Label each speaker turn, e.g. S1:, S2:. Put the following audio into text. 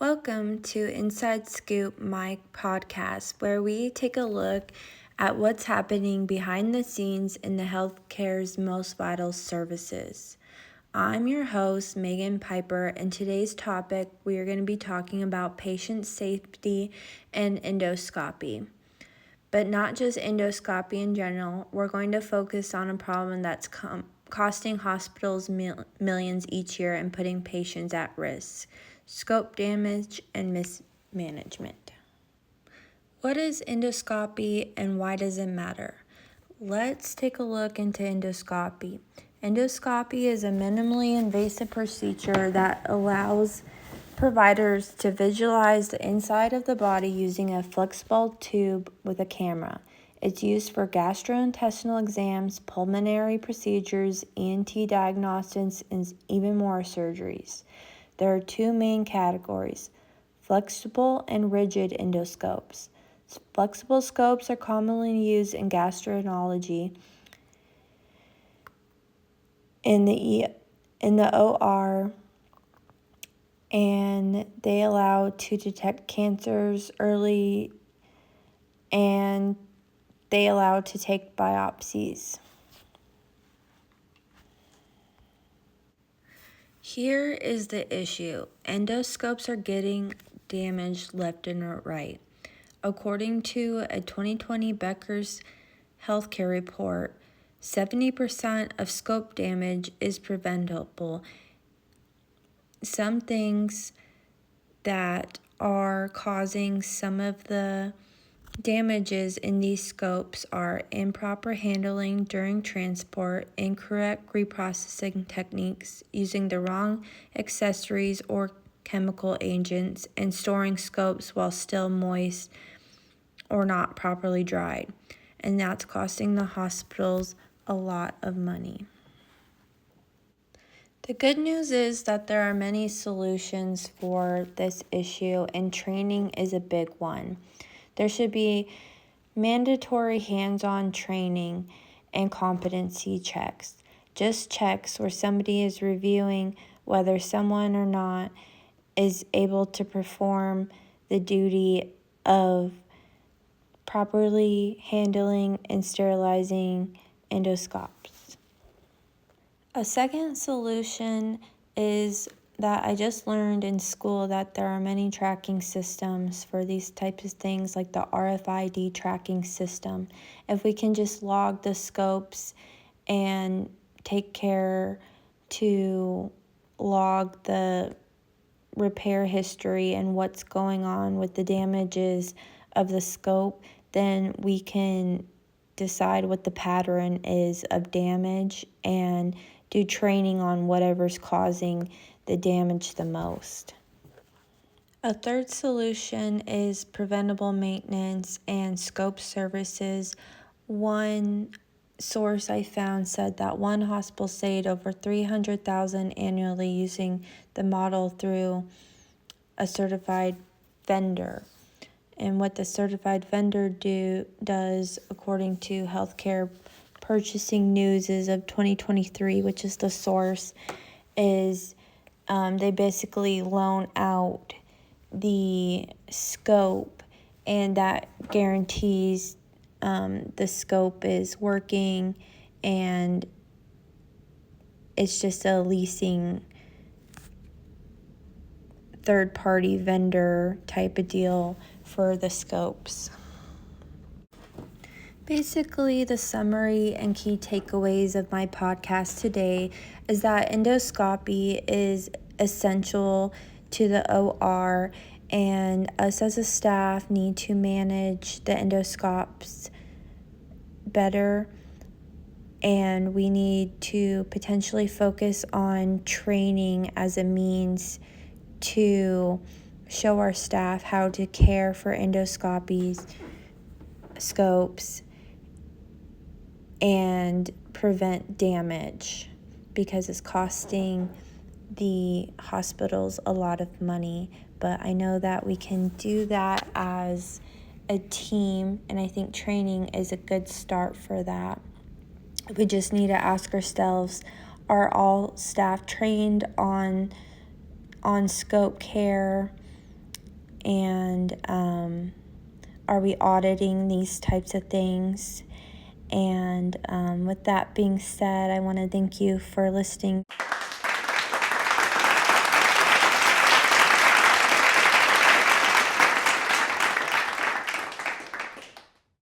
S1: Welcome to Inside Scoop, my podcast, where we take a look at what's happening behind the scenes in the healthcare's most vital services. I'm your host, Megan Piper, and today's topic we are going to be talking about patient safety and endoscopy. But not just endoscopy in general, we're going to focus on a problem that's costing hospitals millions each year and putting patients at risk: scope damage and mismanagement. What is endoscopy and why does it matter? Let's take a look into endoscopy. Endoscopy is a minimally invasive procedure that allows providers to visualize the inside of the body using a flexible tube with a camera. It's used for gastrointestinal exams, pulmonary procedures, ENT diagnostics, and even more surgeries. There are two main categories: flexible and rigid endoscopes. Flexible scopes are commonly used in gastroenterology, in the OR, and they allow to detect cancers early, and they allow to take biopsies. Here is the issue. Endoscopes are getting damaged left and right. According to a 2020 Becker's Healthcare report, 70% of scope damage is preventable. Some things that are causing some of the damages in these scopes are improper handling during transport, incorrect reprocessing techniques, using the wrong accessories or chemical agents, and storing scopes while still moist or not properly dried. And that's costing the hospitals a lot of money. The good news is that there are many solutions for this issue, and training is a big one. There should be mandatory hands-on training and competency checks. Just checks where somebody is reviewing whether someone or not is able to perform the duty of properly handling and sterilizing endoscopes. A second solution is that I just learned in school that there are many tracking systems for these types of things, like the RFID tracking system. If we can just log the scopes and take care to log the repair history and what's going on with the damages of the scope, then we can decide what the pattern is of damage and do training on whatever's causing the damage the most. A third solution is preventable maintenance and scope services. One source I found said that one hospital saved over $300,000 annually using the model through a certified vendor. And what the certified vendor does, according to Healthcare Purchasing News of 2023, which is the source, is they basically loan out the scope, and that guarantees the scope is working, and it's just a leasing third-party vendor type of deal for the scopes. Basically, the summary and key takeaways of my podcast today is that endoscopy is essential to the OR, and us as a staff need to manage the endoscopes better, and we need to potentially focus on training as a means to show our staff how to care for endoscopies, scopes, and prevent damage, because it's costing the hospitals a lot of money. But I know that we can do that as a team, and I think training is a good start for that. We just need to ask ourselves, are all staff trained on scope care? and are we auditing these types of things? And with that being said, I want to thank you for listening.